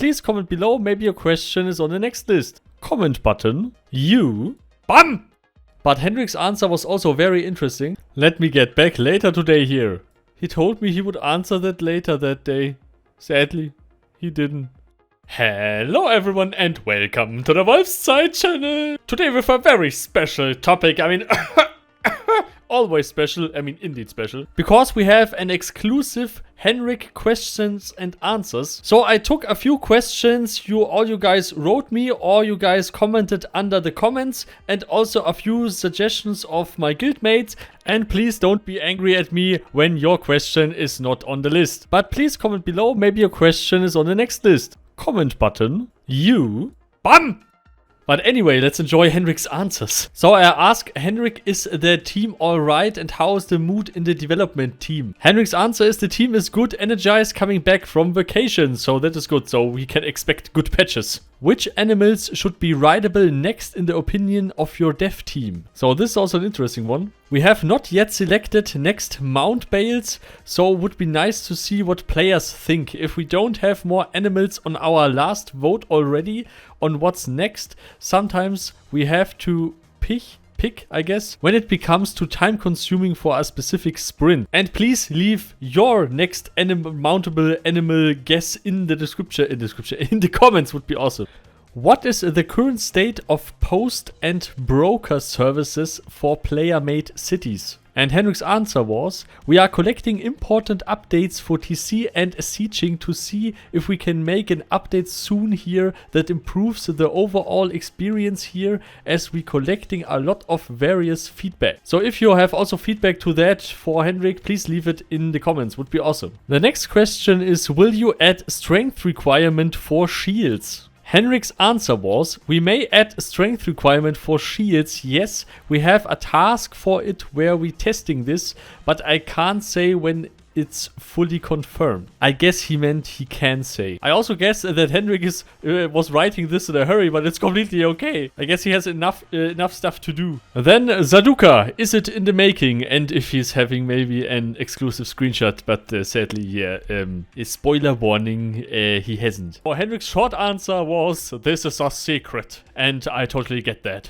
please comment below, maybe your question is on the next list. Comment button, you, BAM! But Henrik's answer was also very interesting. Let me get back later today here. He told me he would answer that later that day. Sadly, he didn't. Hello everyone and welcome to the Wolfszeit channel. Today with a very special topic. I mean, always special. I mean, indeed special. Because we have an exclusive Henrik questions and answers. So I took a few questions all you guys wrote me or you guys commented under the comments, and also a few suggestions of my guildmates. And please don't be angry at me when your question is not on the list. But please comment below, maybe your question is on the next list. Comment button, you, BAM! But anyway, let's enjoy Henrik's answers. So I asked Henrik, is the team alright and how is the mood in the development team? Henrik's answer is the team is good, energized, coming back from vacation. So that is good, so we can expect good patches. Which animals should be rideable next in the opinion of your dev team? So this is also an interesting one. We have not yet selected next mount bales, so it would be nice to see what players think. If we don't have more animals on our last vote already on what's next, sometimes we have to pick, I guess, when it becomes too time consuming for a specific sprint. And please leave your next mountable animal guess in the in the comments would be awesome. What is the current state of post and broker services for player-made cities? And Henrik's answer was, we are collecting important updates for TC and sieging to see if we can make an update soon here that improves the overall experience here, as we collecting a lot of various feedback. So if you have also feedback to that for Henrik, please leave it in the comments, would be awesome. The next question is, will you add strength requirement for shields? Henrik's answer was, we may add strength requirement for shields, yes, we have a task for it where we testing this, but I can't say when it's fully confirmed. I guess he meant he can say. I also guess that Henrik was writing this in a hurry, but it's completely okay. I guess he has enough stuff to do. Then Sarducca, is it in the making? And if he's having maybe an exclusive screenshot, but sadly, yeah, spoiler warning, he hasn't. So Henrik's short answer was, this is a secret. And I totally get that.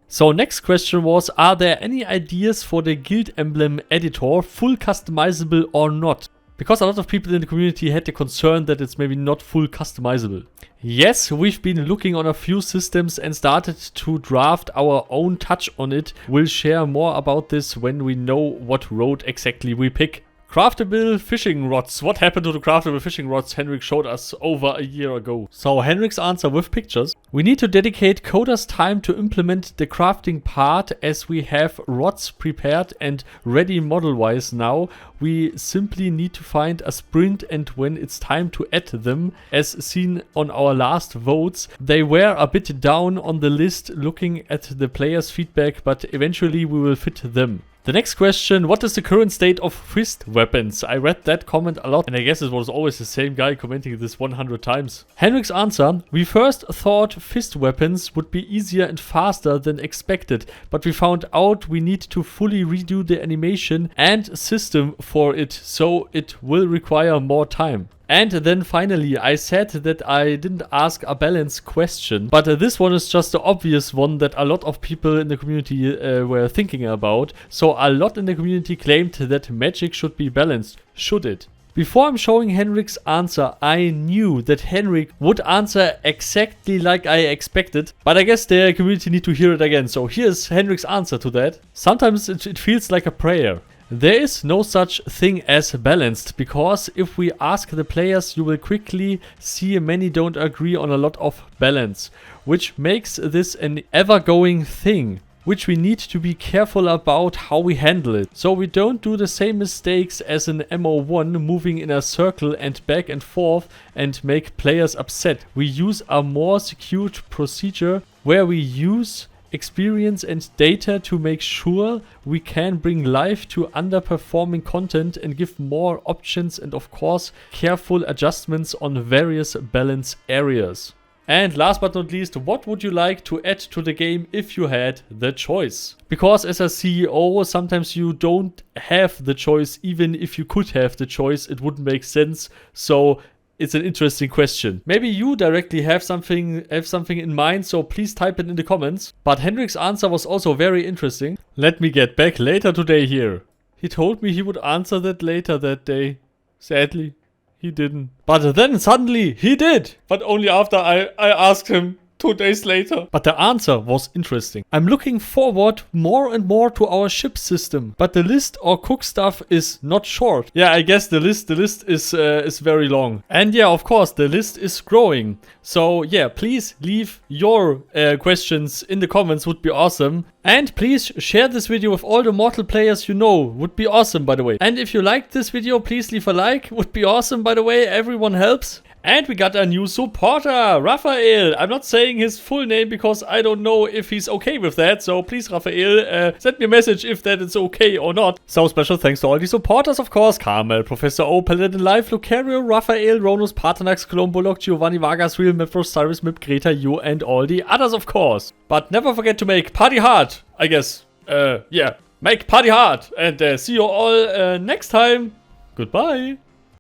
So next question was, are there any ideas for the Guildemblem Editor, full customizable or not? Because a lot of people in the community had the concern that it's maybe not full customizable. Yes, we've been looking on a few systems and started to draft our own touch on it. We'll share more about this when we know what road exactly we pick. Craftable fishing rods. What happened to the craftable fishing rods Henrik showed us over a year ago? So Henrik's answer with pictures. We need to dedicate coders time to implement the crafting part, as we have rods prepared and ready model-wise now. We simply need to find a sprint, and when it's time to add them, as seen on our last votes, they were a bit down on the list looking at the players' feedback, but eventually we will fit them. The next question, what is the current state of fist weapons? I read that comment a lot, and I guess it was always the same guy commenting this 100 times. Henrik's answer, we first thought fist weapons would be easier and faster than expected, but we found out we need to fully redo the animation and system for it, so it will require more time. And then finally, I said that I didn't ask a balance question, but this one is just the obvious one that a lot of people in the community were thinking about. So a lot in the community claimed that magic should be balanced. Should it? Before I'm showing Henrik's answer, I knew that Henrik would answer exactly like I expected, but I guess the community need to hear it again. So here's Henrik's answer to that. Sometimes it feels like a prayer. There is no such thing as balanced, because if we ask the players, you will quickly see many don't agree on a lot of balance, which makes this an ever-going thing, which we need to be careful about how we handle it. So we don't do the same mistakes as an MO1, moving in a circle and back and forth and make players upset. We use a more secured procedure where we use experience and data to make sure we can bring life to underperforming content and give more options, and of course careful adjustments on various balance areas. And last but not least, what would you like to add to the game if you had the choice? Because as a CEO, sometimes you don't have the choice. Even if you could have the choice, it wouldn't make sense. So it's an interesting question. Maybe you directly have something in mind, so please type it in the comments. But Henrik's answer was also very interesting. Let me get back later today here. He told me he would answer that later that day. Sadly, he didn't. But then suddenly he did. But only after I asked him 2 days later. But the answer was interesting. I'm looking forward more and more to our ship system. But the list or cook stuff is not short. Yeah, I guess the list is very long. And yeah, of course, the list is growing. So yeah, please leave your questions in the comments, would be awesome. And please share this video with all the mortal players you know, would be awesome, by the way. And if you liked this video, please leave a like, would be awesome, by the way. Everyone helps. And we got a new supporter, Rafael. I'm not saying his full name because I don't know if he's okay with that. So please, Rafael, send me a message if that is okay or not. So special thanks to all the supporters, of course. Carmel, Professor O, Paladin Life, Lukario, Rafael, Rhonus, Paarthurnax, Cologne, Bulldog, Giovanni, Vargas, RealMadWurst, Cyriss, Mip, Greta, you, and all the others, of course. But never forget to make party hard, I guess. Yeah, make party hard. And see you all next time. Goodbye.